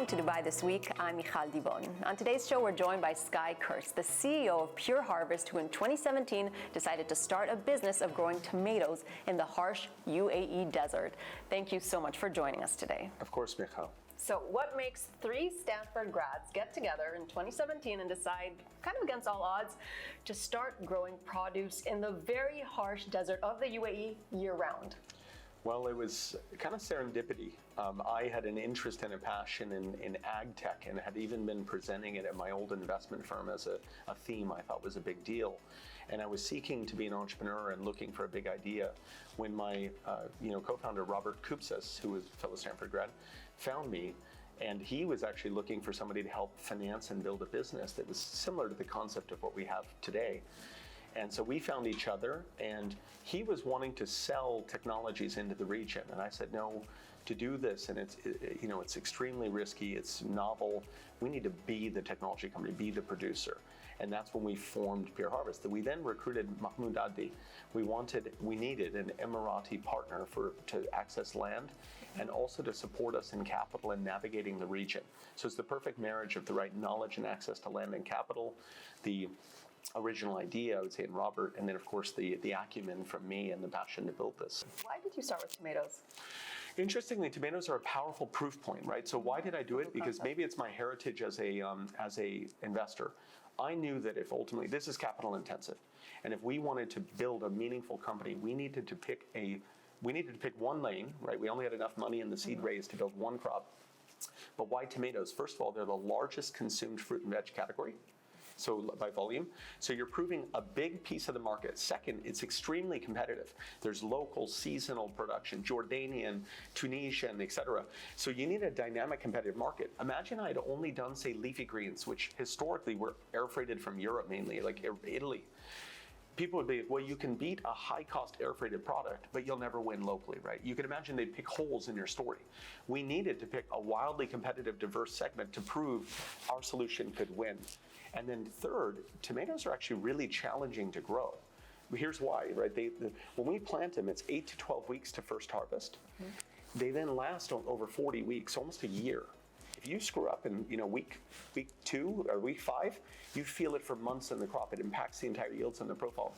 Welcome to Dubai This Week. I'm Michal Dibon. On today's show, we're joined by Kurtz, the CEO of Pure Harvest, who in 2017 decided to start a business of growing tomatoes in the harsh UAE desert. Thank you so much for joining us today. Of course, Michal. So what makes three Stanford grads get together in 2017 and decide, kind of against all odds, to start growing produce in the very harsh desert of the UAE year-round? Well, it was kind of serendipity. I had an interest and a passion in ag tech and had even been presenting it at my old investment firm as a theme I thought was a big deal. And I was seeking to be an entrepreneur and looking for a big idea when my co-founder, Robert Kurtz, who was a fellow Stanford grad, found me. And he was actually looking for somebody to help finance and build a business that was similar to the concept of what we have today. And so we found each other, and he was wanting to sell technologies into the region. And I said, no, to do this, and it's extremely risky, it's novel. We need to be the technology company, be the producer. And that's when we formed Pure Harvest. We then recruited Mahmoud Addi. We needed an Emirati partner to access land and also to support us in capital and navigating the region. So it's the perfect marriage of the right knowledge and access to land and capital, the original idea, I would say, in Robert, and then of course the acumen from me and the passion to build this. Why did you start with tomatoes? Interestingly, tomatoes are a powerful proof point, right? So why did I do it? Because maybe it's my heritage as a investor. I knew that if ultimately, this is capital intensive, and if we wanted to build a meaningful company, we needed to pick one lane, right? We only had enough money in the seed raise to build one crop. But why tomatoes? First of all, they're the largest consumed fruit and veg category. So by volume. So you're proving a big piece of the market. Second, it's extremely competitive. There's local seasonal production, Jordanian, Tunisian, etc. So you need a dynamic competitive market. Imagine I had only done, say, leafy greens, which historically were air freighted from Europe mainly, like Italy. People would be, well, you can beat a high-cost air-freighted product, but you'll never win locally, right? You can imagine they'd pick holes in your story. We needed to pick a wildly competitive, diverse segment to prove our solution could win. And then third, tomatoes are actually really challenging to grow. Here's why, right? When we plant them, it's 8 to 12 weeks to first harvest. Mm-hmm. They then last over 40 weeks, almost a year. If you screw up in week 2 or week 5, you feel it for months in the crop. It impacts the entire yields and the profile.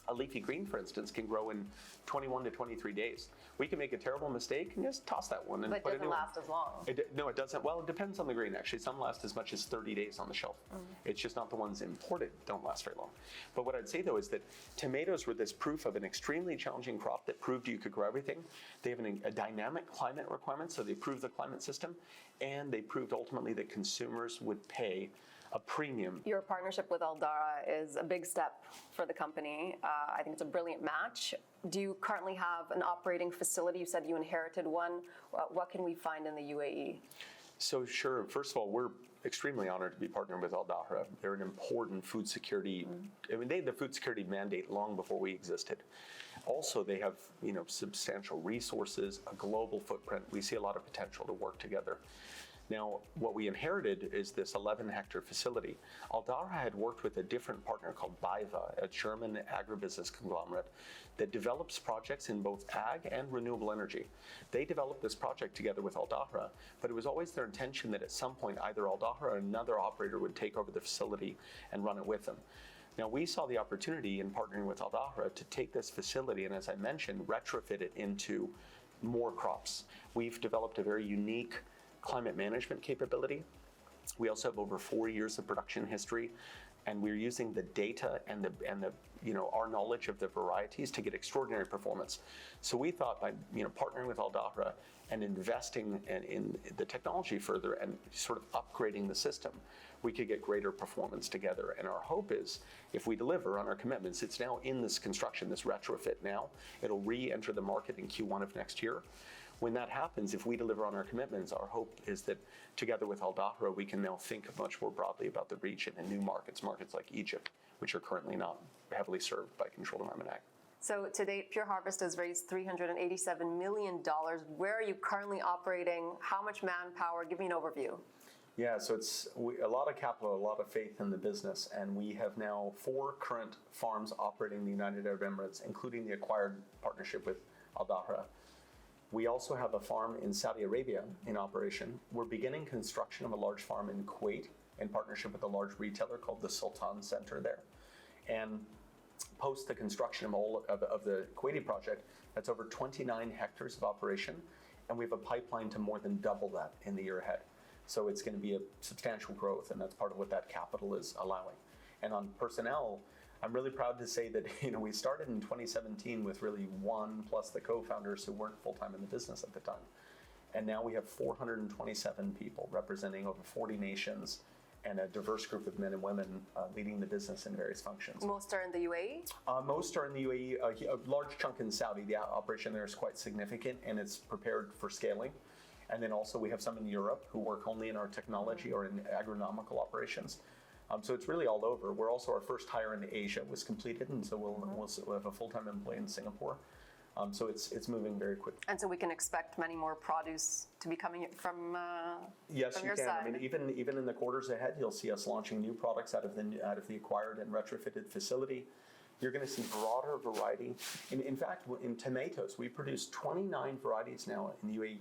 A leafy green, for instance, can grow in 21 to 23 days. We can make a terrible mistake and just toss that one. And but it doesn't last as long. No, it doesn't. Well, it depends on the green, actually. Some last as much as 30 days on the shelf. Mm-hmm. It's just not the ones imported don't last very long. But what I'd say, though, is that tomatoes were this proof of an extremely challenging crop that proved you could grow everything. They have a dynamic climate requirement, so they proved the climate system, and they proved ultimately that consumers would pay a premium. Your partnership with Aldara is a big step for the company. I think it's a brilliant match. Do you currently have an operating facility? You said you inherited one. What can we find in the UAE? So sure, first of all, we're extremely honored to be partnering with Aldara. They're an important food security, they had the food security mandate long before we existed. Also, they have substantial resources, a global footprint. We see a lot of potential to work together. Now, what we inherited is this 11-hectare facility. Aldara had worked with a different partner called BayWa, a German agribusiness conglomerate that develops projects in both ag and renewable energy. They developed this project together with Aldara, but it was always their intention that at some point either Aldara or another operator would take over the facility and run it with them. Now, we saw the opportunity in partnering with Aldara to take this facility and, as I mentioned, retrofit it into more crops. We've developed a very unique climate management capability. We also have over 4 years of production history, and we're using the data and our knowledge of the varieties to get extraordinary performance. So we thought by partnering with Aldara and investing in the technology further and sort of upgrading the system, we could get greater performance together. And our hope is, if we deliver on our commitments, it's now in this construction, this retrofit now. It'll re-enter the market in Q1 of next year. When that happens, if we deliver on our commitments, our hope is that together with Aldara, we can now think much more broadly about the region and new markets like Egypt, which are currently not heavily served by controlled environment ag. So to date, Pure Harvest has raised $387 million. Where are you currently operating? How much manpower? Give me an overview. Yeah, so it's a lot of capital, a lot of faith in the business, and we have now 4 current farms operating in the United Arab Emirates, including the acquired partnership with Aldara. We also have a farm in Saudi Arabia in operation. We're beginning construction of a large farm in Kuwait in partnership with a large retailer called the Sultan Center there. And post the construction of the Kuwaiti project, that's over 29 hectares of operation, and we have a pipeline to more than double that in the year ahead. So it's going to be a substantial growth, and that's part of what that capital is allowing. And on personnel, I'm really proud to say that we started in 2017 with really one plus the co-founders who weren't full-time in the business at the time. And now we have 427 people representing over 40 nations and a diverse group of men and women leading the business in various functions. Most are in the UAE? Most are in the UAE, a large chunk in Saudi. The operation there is quite significant and it's prepared for scaling. And then also we have some in Europe who work only in our technology or in agronomical operations. So it's really all over. We're also, our first hire in Asia was completed, and so we'll have a full-time employee in Singapore. So it's moving very quickly. And so we can expect many more produce to be coming from yes, from you your can. side. I mean, even in the quarters ahead, you'll see us launching new products out of the acquired and retrofitted facility. You're going to see broader variety. In fact, in tomatoes, we produce 29 varieties now in the UAE.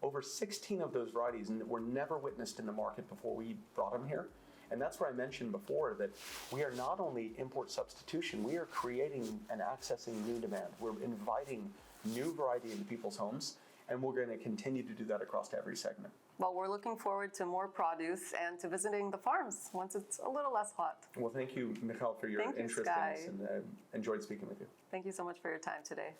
Over 16 of those varieties were never witnessed in the market before we brought them here. And that's what I mentioned before, that we are not only import substitution, we are creating and accessing new demand. We're inviting new variety into people's homes, and we're going to continue to do that across every segment. Well, we're looking forward to more produce and to visiting the farms once it's a little less hot. Well, thank you, Michal, for your interest in this, and enjoyed speaking with you. Thank you so much for your time today.